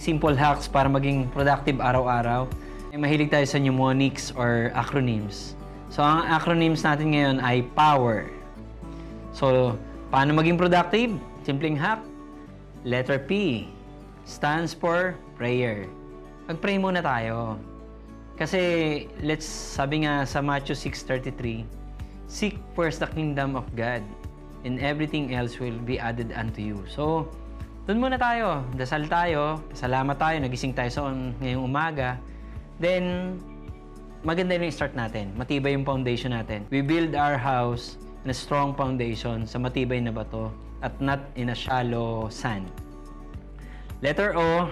simple hacks para maging productive araw-araw. Mahilig tayo sa mnemonics or acronyms. So, ang acronyms natin ngayon ay POWER. So, paano maging productive? Simpleng hack. Letter P stands for prayer. Mag-pray muna tayo. Kasi, sabi nga sa Matthew 6:33, seek first the kingdom of God, and everything else will be added unto you. So, doon muna tayo. Dasal tayo. Salamat tayo. Nagising tayo ngayong umaga. Then, maganda yung start natin. Matibay yung foundation natin. We build our house in a strong foundation sa matibay na bato at not in a shallow sand. Letter O,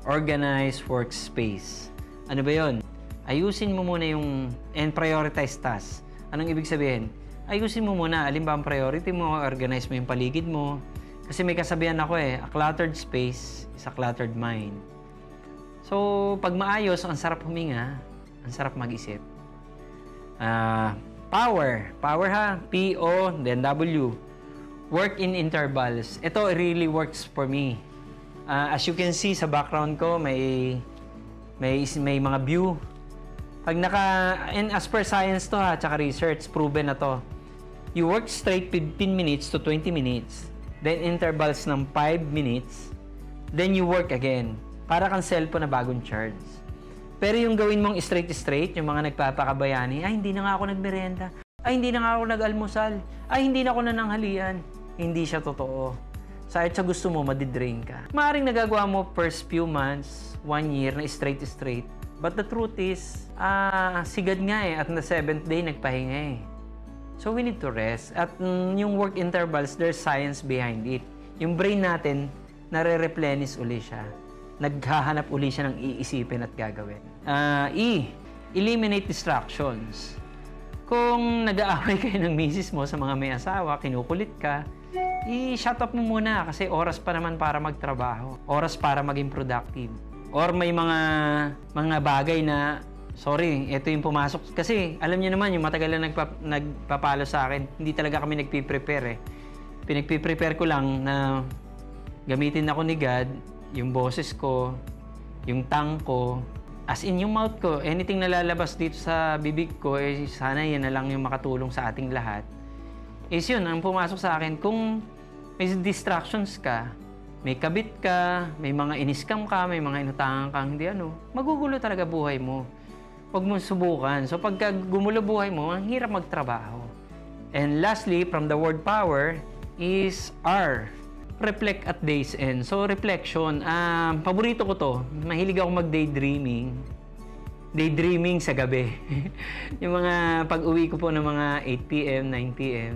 organize workspace. Ano ba yun? Ayusin mo muna and prioritize tasks. Anong ibig sabihin? Ayusin mo muna. Alin ba ang priority mo? Organize mo yung paligid mo. Kasi may kasabihan ako a cluttered space is a cluttered mind. So, pag maayos, ang sarap huminga, ang sarap mag-isip. Power. Power ha. P-O, then W. Work in intervals. Ito really works for me. As you can see sa background ko, may mga view. And as per science to ha, tsaka research, proven na to. You work straight 15 minutes to 20 minutes. Then intervals ng 5 minutes. Then you work again. Para kang cellphone na bagong charge. Pero yung gawin mong straight, yung mga nagpapakabayani, ay hindi na nga ako nagmerenda, ay hindi na nga ako nag-almusal, ay hindi na ako nananghalian. Hindi siya totoo. Kahit sa gusto mo, madidrain ka. Maaring nagagawa mo first few months, 1 year na straight. But the truth is, sigad nga at the 7th day nagpahinga So we need to rest. At yung work intervals, there's science behind it. Yung brain natin, nare-replenish uli siya. Naghahanap uli siya ng iisipin at gagawin. Eliminate distractions. Kung nag-aaway kayo ng misis mo sa mga may asawa, kinukulit ka, i-shut up mo muna kasi oras pa naman para magtrabaho. Oras para maging productive. Or may mga bagay na, sorry, ito yung pumasok. Kasi alam niyo naman, yung matagal na nagpapalo sa akin, hindi talaga kami nagpiprepare Pinagpiprepare ko lang na gamitin ako ni God, yung boses ko, yung tongue ko, as in yung mouth ko, anything na lalabas dito sa bibig ko, sana yan na lang yung makatulong sa ating lahat. Yun, ang pumasok sa akin, kung may distractions ka, may kabit ka, may mga iniskam ka, may mga inutangan kang hindi magugulo talaga buhay mo. Huwag mo subukan. So pagka gumulo buhay mo, ang hirap magtrabaho. And lastly, from the word power, is R. Reflect at day's end. So, reflection. Paborito ko to. Mahilig ako mag-daydreaming. Daydreaming sa gabi. Yung mga pag-uwi ko po ng mga 8 p.m., 9 p.m.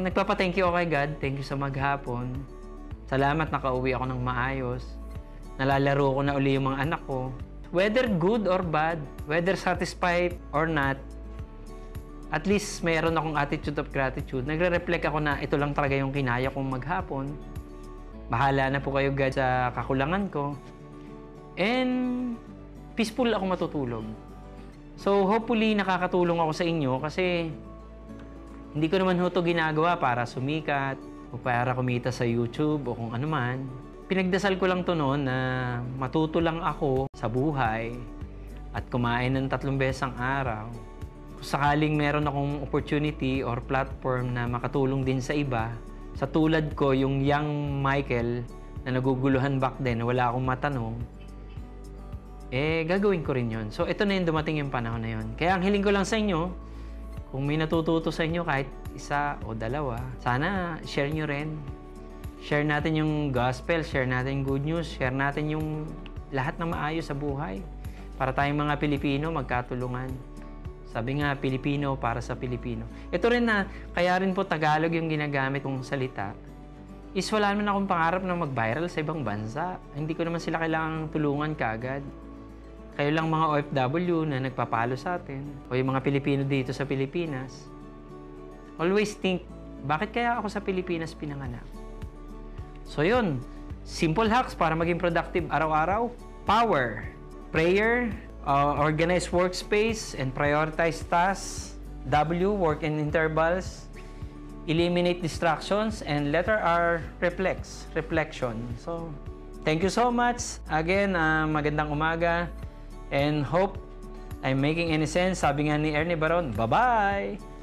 Nagpapa-thank you ako kay God. Thank you sa maghapon. Salamat, nakauwi ako ng maayos. Nalalaro ko na uli yung mga anak ko. Whether good or bad, whether satisfied or not, at least mayroon akong attitude of gratitude. Nagre-reflect ako na ito lang talaga yung kinaya kong maghapon. Bahala na po kayo, God, sa kakulangan ko. And peaceful ako matutulog. So hopefully nakakatulong ako sa inyo kasi hindi ko naman ito ginagawa para sumikat o para kumita sa YouTube o kung ano man. Pinagdasal ko lang to noon na matuto lang ako sa buhay at kumain ng 3 beses ang araw. Kung sakaling meron akong opportunity or platform na makatulong din sa iba, sa tulad ko, yung young Michael na naguguluhan back then, na wala akong matanong, gagawin ko rin yun. So, ito na yung dumating yung panahon na yun. Kaya ang hiling ko lang sa inyo, kung may natututo sa inyo kahit 1 o 2, sana share nyo rin. Share natin yung gospel, share natin yung good news, share natin yung lahat na maayos sa buhay. Para tayong mga Pilipino, magkatulungan. Sabi nga, Pilipino para sa Pilipino. Ito rin na, kaya rin po Tagalog yung ginagamit kong salita, is wala naman akong pangarap na mag-viral sa ibang bansa. Hindi ko naman sila kailangang tulungan kaagad. Kayo lang mga OFW na nagpapalo sa atin, o yung mga Pilipino dito sa Pilipinas. Always think, bakit kaya ako sa Pilipinas pinanganak? So yun, simple hacks para maging productive araw-araw. Power, prayer, organize workspace and prioritize tasks. W, work in intervals. Eliminate distractions. And letter R, reflection. So, thank you so much. Again, magandang umaga. And hope I'm making any sense. Sabi nga ni Ernie Baron, bye-bye!